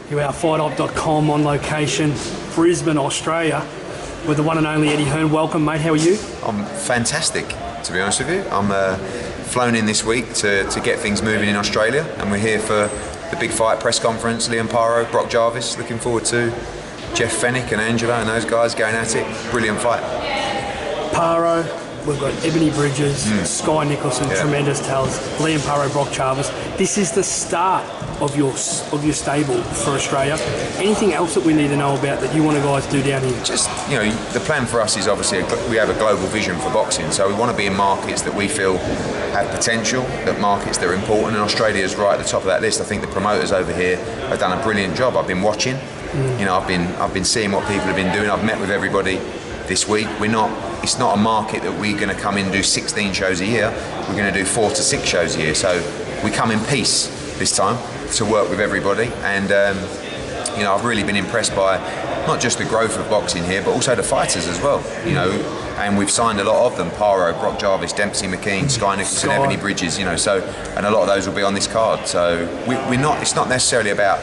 You're at FIghtHype.com on location, Brisbane, Australia, with the one and only Eddie Hearn. Welcome, mate. How are you? I'm fantastic, to be honest with you. I'm flown in this week to get things moving in Australia, and we're here for the big fight press conference. Liam Paro, Brock Jarvis, looking forward to Jeff Fennick and Angelo and those guys going at it. Brilliant fight. Paro, we've got Ebony Bridges, Sky Nicholson, tremendous talents, Liam Paro, Brock Jarvis. This is the start of your stable for Australia. Anything else that we need to know about that you want to guys do down here? Just, you know, the plan for us is obviously we have a global vision for boxing, so we want to be in markets that we feel have potential, that markets that are important, and Australia is right at the top of that list. I think the promoters over here have done a brilliant job. I've been watching, you know, I've been seeing what people have been doing. I've met with everybody this week. It's not a market that we're going to come in and do 16 shows a year. We're going to do 4 to 6 shows a year. So we come in peace this time to work with everybody, and you know, I've really been impressed by not just the growth of boxing here, but also the fighters as well. You know, and we've signed a lot of them: Paro, Brock Jarvis, Dempsey McKean, Sky Nicholson, Ebony Bridges. You know, so, and a lot of those will be on this card. So we're not. It's not necessarily about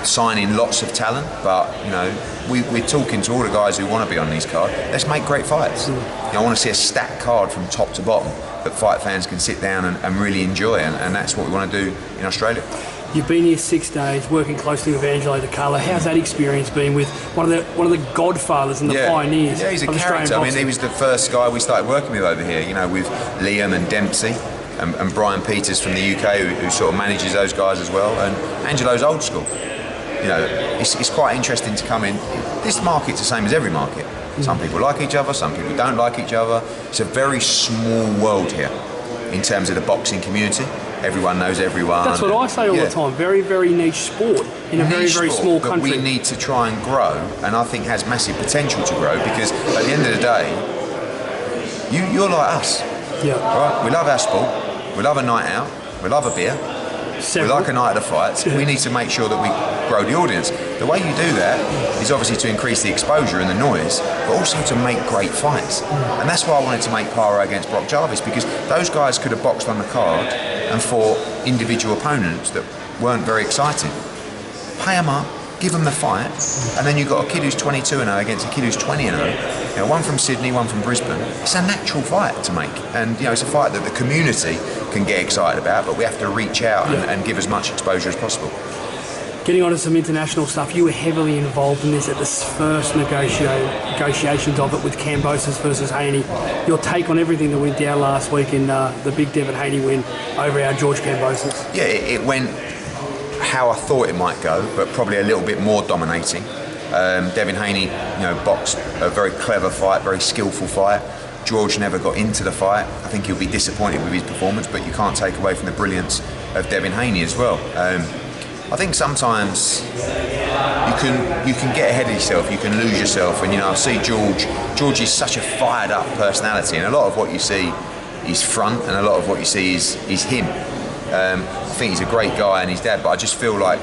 signing lots of talent, but you know, we're talking to all the guys who want to be on these cards. Let's make great fights. You know, I want to see a stacked card from top to bottom that fight fans can sit down and really enjoy, and that's what we want to do in Australia. You've been here 6 days, working closely with Angelo DeCarlo. How's that experience been with one of the godfathers and the pioneers? Yeah, he's a character. I mean, he was the first guy we started working with over here. You know, with Liam and Dempsey and Brian Peters from the UK, who sort of manages those guys as well. And Angelo's old school. You know, it's quite interesting to come in. This market's the same as every market. Some people like each other, some people don't like each other. It's a very small world here in terms of the boxing community. Everyone knows everyone. That's what I say all the time. Very, very niche sport in a very, very small country. But we need to try and grow, and I think has massive potential to grow, because at the end of the day, you're like us. Yeah. Right? We love our sport. We love a night out. We love a beer. We like a night at the fights. We need to make sure that we grow the audience. The way you do that is obviously to increase the exposure and the noise, but also to make great fights. And that's why I wanted to make Paro against Brock Jarvis, because those guys could have boxed on the card and fought individual opponents that weren't very exciting. Pay them up, give them the fight, and then you've got a kid who's 22-0 against a kid who's 20-0. You know, one from Sydney, one from Brisbane. It's a natural fight to make, and you know, it's a fight that the community can get excited about, but we have to reach out and give as much exposure as possible. Getting on to some international stuff, you were heavily involved in this at the first negotiations of it with Kambosos versus Haney. Your take on everything that went down last week in the big Devin Haney win over our George Kambosos? Yeah, it went how I thought it might go, but probably a little bit more dominating. Devin Haney, you know, boxed a very clever fight, very skillful fight. George never got into the fight. I think he'll be disappointed with his performance, but you can't take away from the brilliance of Devin Haney as well. I think sometimes you can get ahead of yourself, you can lose yourself, and you know, I see George is such a fired up personality, and a lot of what you see is front, and a lot of what you see is him. I think he's a great guy and his dad, but I just feel like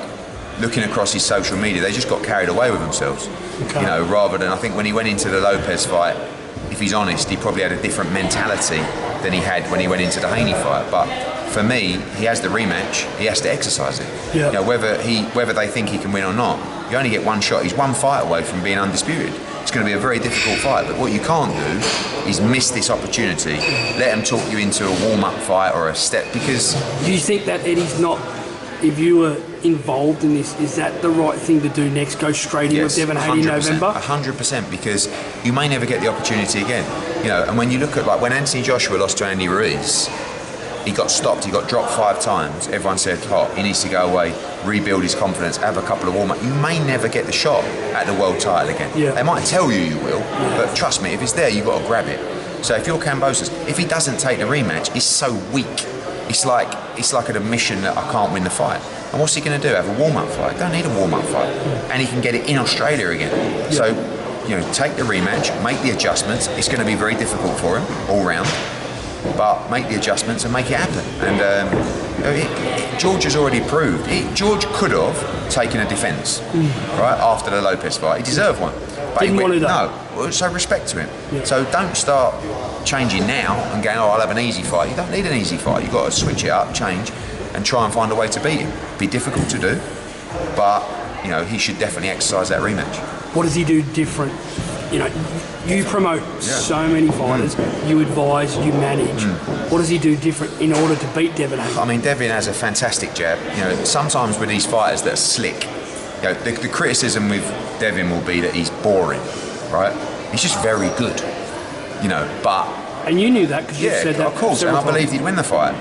looking across his social media, they just got carried away with themselves. Okay. You know, rather than, I think when he went into the Lopez fight, if he's honest, he probably had a different mentality than he had when he went into the Haney fight. But for me, he has the rematch. He has to exercise it. Yeah. You know, whether they think he can win or not, you only get one shot. He's one fight away from being undisputed. It's going to be a very difficult fight. But what you can't do is miss this opportunity. Let him talk you into a warm-up fight or a step, because. Do you think that Eddie's not? If you were involved in this, is that the right thing to do next? Go straight in with Devin Haney in November? 100%, because you may never get the opportunity again. You know, and when you look at, like, when Anthony Joshua lost to Andy Ruiz, he got stopped, he got dropped 5 times. Everyone said, he needs to go away, rebuild his confidence, have a couple of warm-up. You may never get the shot at the world title again. Yeah. They might tell you will, but trust me, if it's there, you've got to grab it. So if you're Kambosos, if he doesn't take the rematch, he's so weak. It's like an admission that I can't win the fight. And what's he going to do? Have a warm-up fight? Don't need a warm-up fight. And he can get it in Australia again. So, you know, take the rematch, make the adjustments. It's going to be very difficult for him all round, but make the adjustments and make it happen. And George has already proved. George could have taken a defence right after the Lopez fight. He deserved one. But Didn't want to do that. No, so respect to him. Yeah. So don't start changing now and going, I'll have an easy fight. You don't need an easy fight. You've got to switch it up, change, and try and find a way to beat him. Be difficult to do, but you know, he should definitely exercise that rematch. What does he do different? You know, you promote so many fighters, you advise, you manage. What does he do different in order to beat Devin Haney? I mean, Devin has a fantastic jab. You know, sometimes with these fighters that are slick, you know, the criticism with Devin will be that he's boring, right? He's just very good, you know, but... And you knew that because you said that. Of course, and I believed he'd win the fight.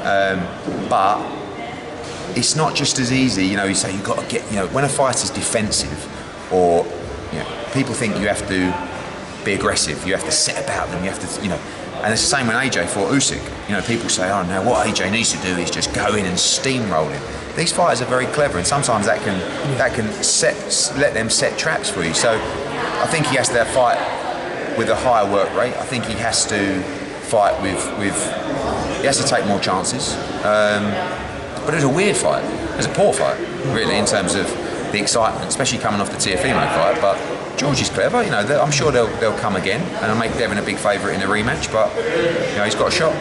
But it's not just as easy, you know, you say you've got to get, you know, when a fighter's defensive or, you know, people think you have to be aggressive, you have to set about them, you have to, you know, and it's the same when AJ fought Usyk. You know, people say, oh, now what AJ needs to do is just go in and steamroll him. These fighters are very clever, and sometimes that can let them set traps for you. So I think he has to fight with a higher work rate. I think he has to fight with he has to take more chances. But it was a weird fight. It was a poor fight, really, in terms of the excitement, especially coming off the Tiafimo fight. But George is clever, you know. I'm sure they'll come again, and I'll make Devin a big favourite in the rematch. But you know, he's got a shot.